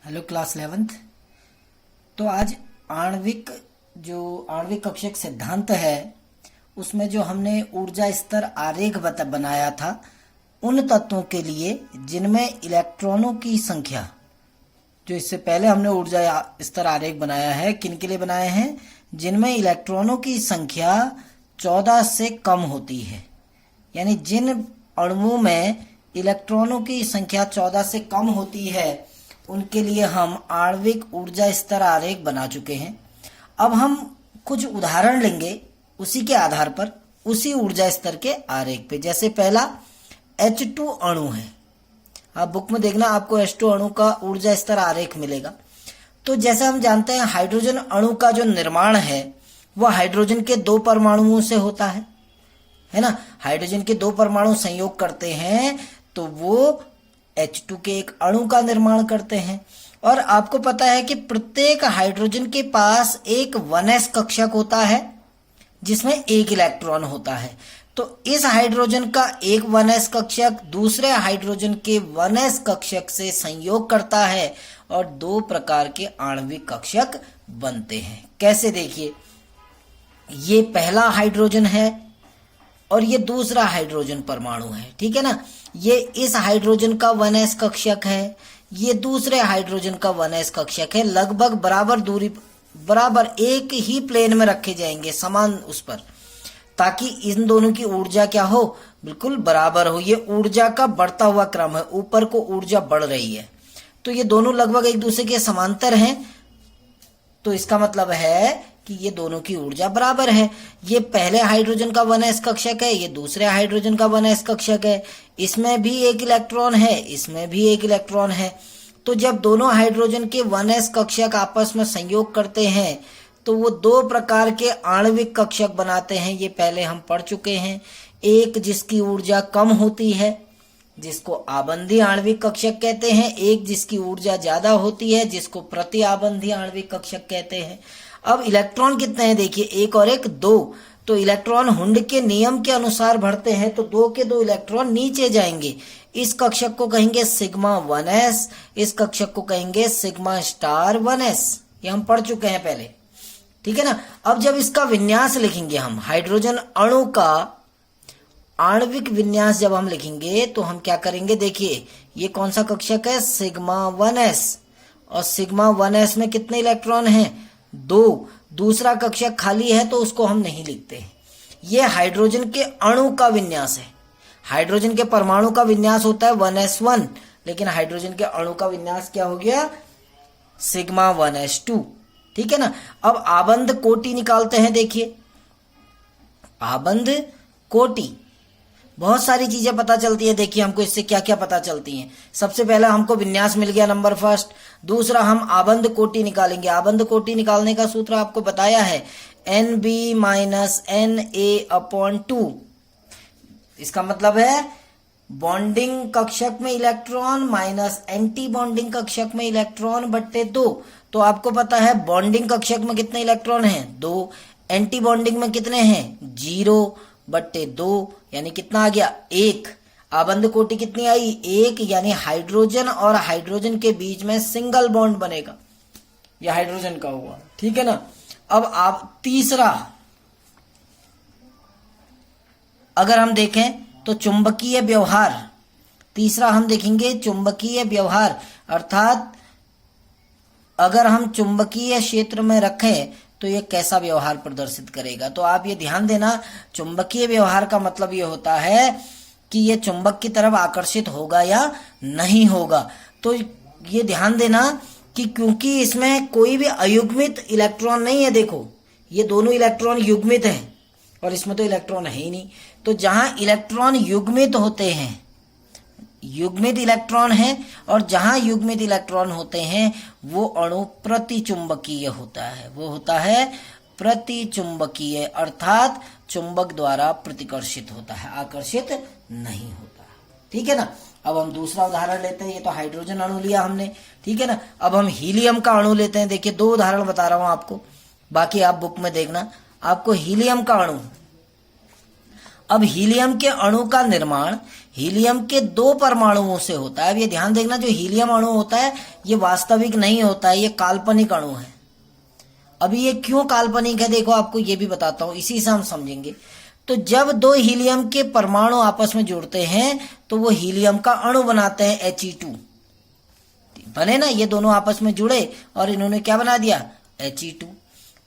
Hello class 11th। तो आज आणविक कक्षक सिद्धांत है, उसमें जो हमने ऊर्जा स्तर आरेख बनाया था उन तत्वों के लिए जिनमें इलेक्ट्रॉनों की संख्या, जो इससे पहले हमने ऊर्जा स्तर आरेख बनाया है, किन के लिए बनाए हैं? जिनमें इलेक्ट्रॉनों की संख्या 14 से कम होती है। यानी जिन अणुओं में इलेक्ट्रॉनों की संख्या 14 से कम होती है उनके लिए हम आणविक ऊर्जा स्तर आरेख बना चुके हैं। अब हम कुछ उदाहरण लेंगे उसी के आधार पर, उसी ऊर्जा स्तर के आरेख पे। जैसे पहला H2 अणु है, आप बुक में देखना, आपको H2 अणु का ऊर्जा स्तर आरेख मिलेगा। तो जैसे हम जानते हैं हाइड्रोजन अणु का जो निर्माण है वह हाइड्रोजन के 2 परमाणुओं से होता है ना। हाइड्रोजन के 2 परमाणु संयोग करते हैं तो वो H2 के एक अणु का निर्माण करते हैं। और आपको पता है कि प्रत्येक हाइड्रोजन के पास एक 1s कक्षक होता है जिसमें एक इलेक्ट्रॉन होता है। तो इस हाइड्रोजन का एक 1s कक्षक दूसरे हाइड्रोजन के 1s कक्षक से संयोग करता है और 2 प्रकार के आणविक कक्षक बनते हैं। कैसे? देखिए, ये पहला हाइड्रोजन है और ये दूसरा हाइड्रोजन परमाणु है, ठीक है ना। ये इस हाइड्रोजन का 1s कक्षक है, ये दूसरे हाइड्रोजन का 1s कक्षक है। लगभग बराबर दूरी, बराबर एक ही प्लेन में रखे जाएंगे, समान उस पर, ताकि इन दोनों की ऊर्जा क्या हो? बिल्कुल बराबर हो। ये ऊर्जा का बढ़ता हुआ क्रम है, ऊपर को ऊर्जा बढ़ रही है। तो ये दोनों लगभग एक दूसरे के समांतर हैं, तो इसका मतलब है कि ये दोनों की ऊर्जा बराबर है। ये पहले हाइड्रोजन का 1s कक्षक है, ये दूसरे हाइड्रोजन का 1s कक्षक है। इसमें भी एक इलेक्ट्रॉन है, इसमें भी एक इलेक्ट्रॉन है। तो जब दोनों हाइड्रोजन के 1s कक्षक आपस में संयोग करते हैं तो वो 2 प्रकार के आणविक कक्षक बनाते हैं। ये पहले हम पढ़ चुके हैं। एक जिसकी ऊर्जा कम होती है, जिसको आबंधी आणविक कक्षक कहते हैं। एक जिसकी ऊर्जा ज्यादा होती है, जिसको प्रति आबंधी आणविक कक्षक कहते हैं। अब इलेक्ट्रॉन कितने हैं? देखिए, एक और एक 2। तो इलेक्ट्रॉन हुंड के नियम के अनुसार बढ़ते हैं, तो 2 के 2 इलेक्ट्रॉन नीचे जाएंगे। इस कक्षक को कहेंगे सिग्मा 1s, इस कक्षक को कहेंगे सिग्मा स्टार 1s। ये हम पढ़ चुके हैं पहले, ठीक है ना। अब जब इसका विन्यास लिखेंगे हम, हाइड्रोजन अणु का आणविक विन्यास जब हम लिखेंगे तो हम क्या करेंगे? देखिए, ये कौन सा कक्षक है? Sigma 1s। और सिग्मा 1s में कितने इलेक्ट्रॉन हैं? 2। दूसरा कक्षक खाली है तो उसको हम नहीं लिखते हैं। ये हाइड्रोजन के अणु का विन्यास है। हाइड्रोजन के परमाणु का विन्यास होता है 1s1, लेकिन हाइड्रोजन के अणु का विन्यास क्या हो गया? सिग्मा 1s2, ठीक है ना। अब आबंध कोटि निकालते हैं। देखिए, आबंध कोटि, बहुत सारी चीजें पता चलती है। देखिए, हमको इससे क्या क्या पता चलती हैं। सबसे पहला हमको विन्यास मिल गया, नंबर फर्स्ट। दूसरा, हम आबंध कोटि निकालेंगे। आबंध कोटि निकालने का सूत्र आपको बताया है, NB माइनस NA/2। इसका मतलब है बॉन्डिंग कक्षक में इलेक्ट्रॉन माइनस एंटी बॉन्डिंग कक्षक में इलेक्ट्रॉन बट्टे 2। तो आपको पता है बॉन्डिंग कक्षक में कितने इलेक्ट्रॉन हैं? 2। एंटी बॉन्डिंग में कितने हैं? 0 बट्टे 2, यानी कितना आ गया? 1। आबंध कोटि कितनी आई? 1, यानी हाइड्रोजन और हाइड्रोजन के बीच में सिंगल बॉन्ड बनेगा, यह हाइड्रोजन का हुआ, ठीक है ना। अब आप तीसरा अगर हम देखें तो चुंबकीय व्यवहार, तीसरा हम देखेंगे चुंबकीय व्यवहार, अर्थात अगर हम चुंबकीय क्षेत्र में रखें तो ये कैसा व्यवहार प्रदर्शित करेगा। तो आप ये ध्यान देना, चुंबकीय व्यवहार का मतलब ये होता है कि ये चुंबक की तरफ आकर्षित होगा या नहीं होगा। तो ये ध्यान देना कि क्योंकि इसमें कोई भी अयुग्मित इलेक्ट्रॉन नहीं है। देखो, ये दोनों इलेक्ट्रॉन युग्मित हैं और इसमें तो इलेक्ट्रॉन है ही नहीं। तो जहां इलेक्ट्रॉन युग्मित होते हैं, युग्मित इलेक्ट्रॉन है, और जहां युग्मित इलेक्ट्रॉन होते हैं वो अणु प्रतिचुंबकीय होता है। वो होता है प्रतिचुंबकीय, अर्थात चुंबक द्वारा प्रतिकर्षित होता है, आकर्षित नहीं होता, ठीक है ना। अब हम दूसरा उदाहरण लेते हैं। ये तो हाइड्रोजन अणु लिया हमने, ठीक है ना। अब हम हीलियम का अणु लेते हैं। देखिए, 2 उदाहरण बता रहा हूं आपको, बाकी आप बुक में देखना। आपको हीलियम का अणु, अब हीलियम के अणु का निर्माण, हीलियम के 2 परमाणुओं से होता है। अब ये ध्यान देखना, जो हीलियम अणु होता है ये वास्तविक नहीं होता है, ये काल्पनिक अणु है। अभी ये क्यों काल्पनिक है देखो, आपको ये भी बताता हूं, इसी से हम समझेंगे। तो जब 2 हीलियम के परमाणु आपस में जुड़ते हैं तो वो हीलियम का अणु बनाते हैं, He2 बने ना, ये दोनों आपस में जुड़े और इन्होंने क्या बना दिया, He2।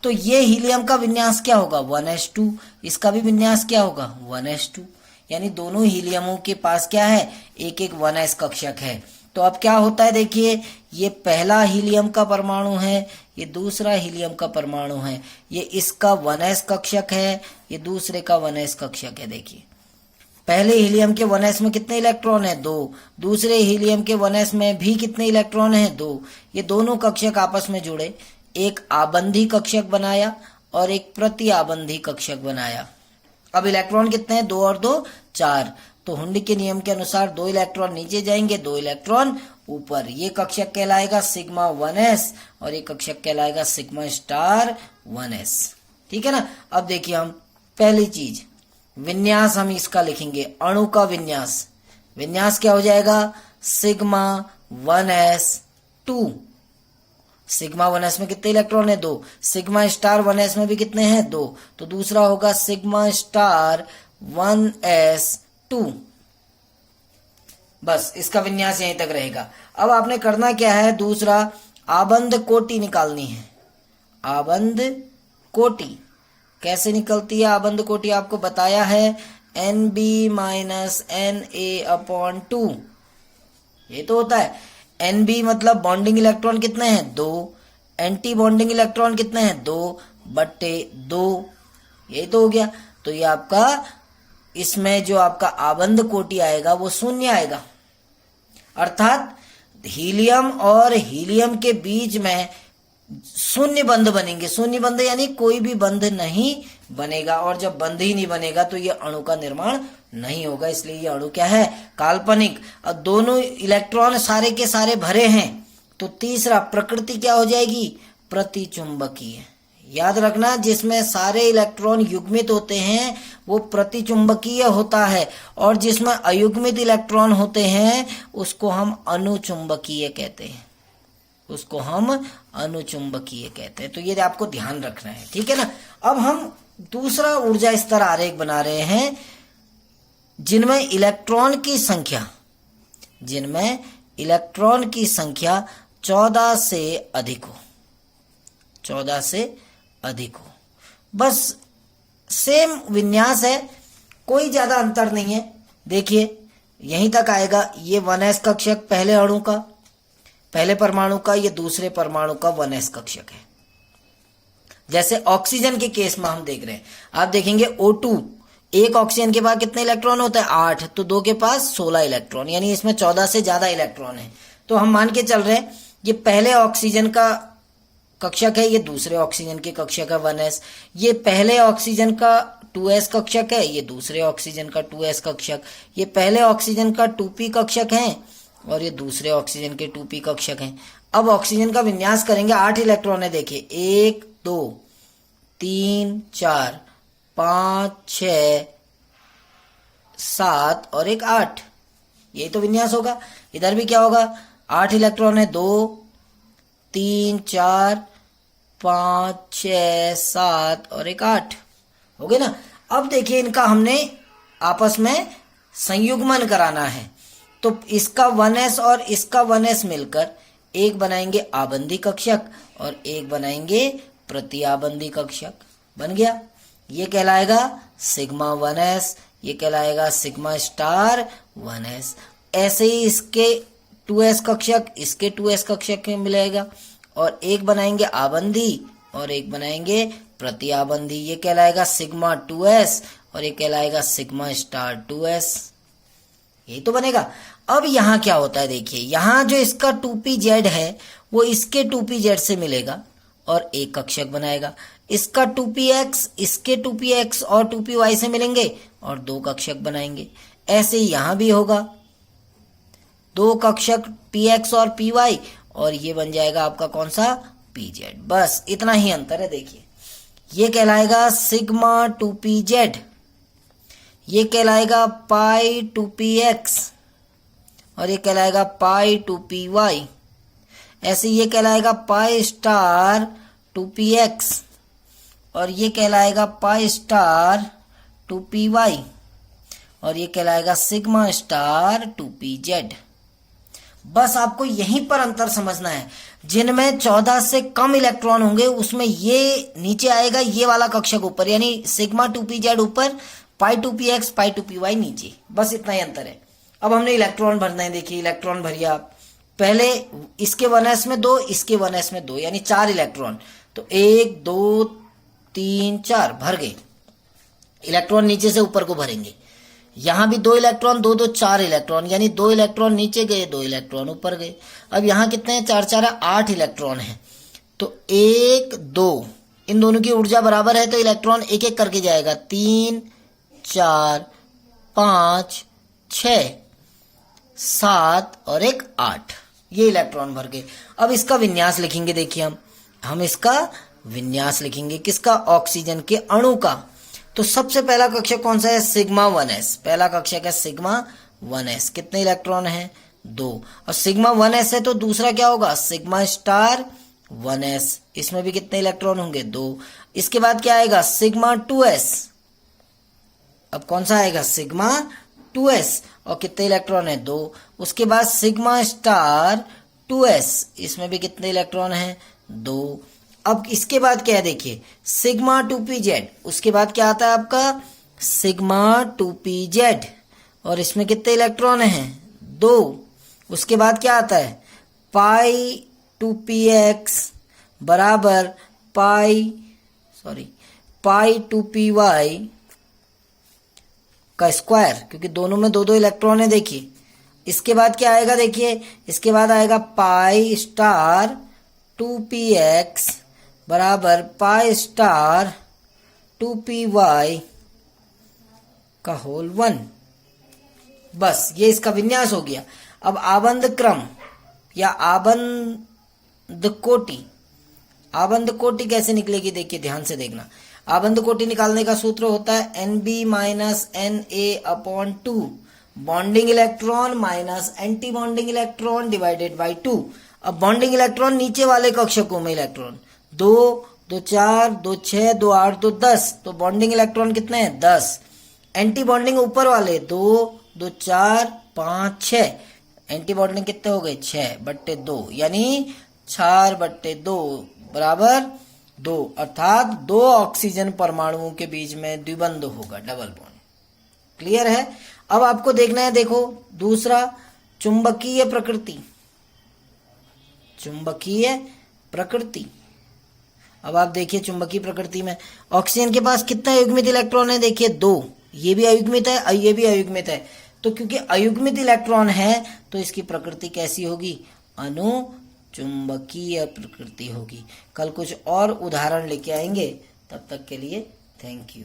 तो ये हीलियम का विन्यास क्या होगा, 1s2, इसका भी विन्यास क्या होगा, 1s2, यानी दोनों हीलियमों के पास क्या है, एक एक 1s कक्षक है। तो अब क्या होता है देखिए, ये पहला हीलियम का परमाणु है, ये दूसरा हीलियम का परमाणु है, ये इसका 1s कक्षक है, ये दूसरे का 1s कक्षक है। देखिए पहले हीलियम के 1s में कितने इलेक्ट्रॉन है, 2, दूसरे हीलियम के 1s में भी कितने इलेक्ट्रॉन है, 2। ये दोनों कक्षक आपस में जुड़े, एक आबंधी कक्षक बनाया और एक प्रति आबंधी कक्षक बनाया। अब इलेक्ट्रॉन कितने हैं, 2 और 2 4। तो हुंडी के नियम के अनुसार 2 इलेक्ट्रॉन नीचे जाएंगे, 2 इलेक्ट्रॉन ऊपर। ये कक्षक कहलाएगा सिग्मा 1s और ये कक्षक कहलाएगा सिग्मा स्टार 1s। ठीक है ना। अब देखिए हम पहली चीज विन्यास हम इसका लिखेंगे, अणु का विन्यास। विन्यास क्या हो जाएगा, सिग्मा 1s2। सिग्मा 1s में कितने इलेक्ट्रॉन है, 2। सिग्मा स्टार 1s में भी कितने हैं, 2। तो दूसरा होगा सिग्मा स्टार 1s2। बस इसका विन्यास यहीं तक रहेगा। अब आपने करना क्या है, दूसरा आबंध कोटि निकालनी है। आबंध कोटि कैसे निकलती है, आबंध कोटि आपको बताया है, Nb माइनस Na/2 ये तो होता है। Nb मतलब बॉन्डिंग इलेक्ट्रॉन कितने हैं, 2। एंटी बॉन्डिंग इलेक्ट्रॉन कितने हैं, 2/2। यही तो हो गया। तो ये आपका इसमें जो आपका आबंध कोटि आएगा वो शून्य आएगा, अर्थात हीलियम और हीलियम के बीच में शून्य बंध बनेंगे। शून्य बंध यानी कोई भी बंध नहीं बनेगा, और जब बंध ही नहीं बनेगा तो ये अणु का निर्माण नहीं होगा, इसलिए ये अणु क्या है, काल्पनिक। अब दोनों इलेक्ट्रॉन सारे के सारे भरे हैं, तो तीसरा प्रकृति क्या हो जाएगी, प्रतिचुंबकीय। याद रखना, जिसमें सारे इलेक्ट्रॉन युग्मित होते हैं वो प्रतिचुंबकीय होता है, और जिसमें अयुग्मित इलेक्ट्रॉन होते हैं उसको हम अनुचुंबकीय कहते हैं, उसको हम अनुचुंबकीय कहते हैं। तो ये आपको ध्यान रखना है, ठीक है ना। अब हम दूसरा ऊर्जा स्तर आरेख बना रहे हैं जिनमें इलेक्ट्रॉन की संख्या 14 से अधिक हो, 14 से अधिक हो। बस सेम विन्यास है, कोई ज्यादा अंतर नहीं है। देखिए यहीं तक आएगा, ये 1s कक्षक पहले अणु का, पहले परमाणु का, ये दूसरे परमाणु का 1s कक्षक है। जैसे ऑक्सीजन के केस में हम देख रहे हैं, आप देखेंगे O2, एक ऑक्सीजन के पास कितने इलेक्ट्रॉन होते हैं, 8, तो 2 के पास 16 इलेक्ट्रॉन, यानी इसमें 14 से ज्यादा इलेक्ट्रॉन है। तो हम मान के चल रहे हैं ये पहले ऑक्सीजन का कक्षक है, ये दूसरे ऑक्सीजन के कक्षक है 1s। ये पहले ऑक्सीजन का 2s कक्षक है, ये दूसरे ऑक्सीजन का 2s कक्षक। ये पहले ऑक्सीजन का 2p कक्षक है और ये दूसरे ऑक्सीजन के 2p कक्षक हैं। अब ऑक्सीजन का विन्यास करेंगे, 8 इलेक्ट्रॉन है। देखिए 1 2 3 4 5 6 7 और एक 8, यही तो विन्यास होगा। इधर भी क्या होगा, 8 इलेक्ट्रॉन है, 2 3 4 5 6 7 और एक 8 हो गए ना। अब देखिए इनका हमने आपस में संयुग्मन कराना है, तो इसका 1s और इसका 1s मिलकर एक बनाएंगे आबंधी कक्षक और एक बनाएंगे प्रतिआबंधी कक्षक। बन गया, ये कहलाएगा सिग्मा 1s, ये कहलाएगा सिग्मा स्टार 1s। ऐसे ही इसके 2s कक्षक इसके 2s कक्षक में मिलेगा, और एक बनाएंगे आबंधी और एक बनाएंगे प्रतिआबंधी, ये कहलाएगा सिग्मा 2s और ये कहलाएगा सिग्मा स्टार 2s। यही तो बनेगा। अब यहाँ क्या होता है, देखिए यहाँ जो इसका 2pz है वो इसके 2pz से मिलेगा और एक कक्षक बनाएगा। इसका 2px इसके 2px और 2py से मिलेंगे और 2 कक्षक बनाएंगे। ऐसे ही यहाँ भी होगा, 2 कक्षक px और py, और ये बन जाएगा आपका कौन सा, pz। बस इतना ही अंतर है। देखिए ये कहलाएगा सिग्मा 2pz, ये कहलाएगा पाई 2px और ये कहलाएगा पाई 2py। ऐसे ये कहलाएगा पाई स्टार 2px और ये कहलाएगा पाई स्टार 2py और ये कहलाएगा सिग्मा स्टार 2pz। बस आपको यहीं पर अंतर समझना है। जिनमें 14 से कम इलेक्ट्रॉन होंगे उसमें ये नीचे आएगा, ये वाला कक्षक ऊपर, यानी सिग्मा 2pz ऊपर, पाई 2px पाई 2py नीचे। बस इतना ही अंतर है। अब हमने इलेक्ट्रॉन भरना है। देखिए इलेक्ट्रॉन भरिए आप। पहले इसके 1s में 2, इसके 1s में 2, यानी 4 इलेक्ट्रॉन। तो 1 2 3 4 भर गए। इलेक्ट्रॉन नीचे से ऊपर को भरेंगे। यहां भी 2 इलेक्ट्रॉन, 2 2 4 इलेक्ट्रॉन, यानी 2 इलेक्ट्रॉन नीचे गए, 2 इलेक्ट्रॉन ऊपर गए। अब यहां कितने हैं? 4 4 8 इलेक्ट्रॉन हैं। तो 1 2, इन दोनों की ऊर्जा बराबर है तो इलेक्ट्रॉन एक एक करके जाएगा। 3 4 5 6 7 और 1 8, ये इलेक्ट्रॉन भर गए। अब इसका विन्यास लिखेंगे। देखिए हम इसका विन्यास लिखेंगे। किसका? ऑक्सीजन के अणु का। तो सबसे पहला कक्षक कौन सा है? Sigma 1s। पहला कक्षक है सिग्मा 1s। कितने इलेक्ट्रॉन हैं? 2। और सिग्मा 1s है तो दूसरा क्या होगा? Sigma star 1s। इसमें भी कितने इलेक्ट्रॉन होंगे? 2। इसके बाद क्या आएगा? Sigma 2s। अब कौन सा आएगा? सिग्मा 2s और कितने इलेक्ट्रॉन है? 2। उसके बाद सिग्मा स्टार 2s, इसमें भी कितने इलेक्ट्रॉन हैं? 2। अब इसके बाद क्या है? देखिए सिग्मा 2pz। उसके बाद क्या आता है आपका? सिग्मा 2pz और इसमें कितने इलेक्ट्रॉन हैं? 2। उसके बाद क्या आता है? पाई 2px बराबर पाई 2py का स्क्वायर, क्योंकि दोनों में 2 2 इलेक्ट्रॉन है। देखिए इसके बाद क्या आएगा? देखिए इसके बाद आएगा पाई स्टार 2px बराबर पाई स्टार 2py का होल 1। बस ये इसका विन्यास हो गया। अब आबंध क्रम या आबंध कोटि कैसे निकलेगी? देखिए ध्यान से देखना। आबंध कोटि निकालने का सूत्र होता है Nb minus Na/2 bonding electron minus anti bonding electron divided by 2। अब बॉन्डिंग इलेक्ट्रॉन नीचे वाले कक्षकों में इलेक्ट्रॉन 2 2 4 2 6 2 8 2 10, तो बॉन्डिंग इलेक्ट्रॉन कितने हैं? 10। एंटी बॉन्डिंग ऊपर वाले 2 2 4 5 6, एंटी बॉन्डिंग कितने हो गए? 6/2, यानी 4/2 बराबर 2, अर्थात 2 ऑक्सीजन परमाणुओं के बीच में द्विबंध होगा, डबल बॉन्ड। क्लियर है? अब आपको देखना है। देखो दूसरा, चुंबकीय प्रकृति। अब आप देखिए चुंबकीय प्रकृति में ऑक्सीजन के पास कितना युग्मित इलेक्ट्रॉन है? देखिए 2। ये भी अयुग्मित है, ये भी अयुग्मित है। तो क्योंकि अयुग्मित इलेक्ट्रॉन है तो इसकी प्रकृति कैसी होगी? चुंबकीय प्रकृति होगी। कल कुछ और उदाहरण लेके आएंगे, तब तक के लिए थैंक यू।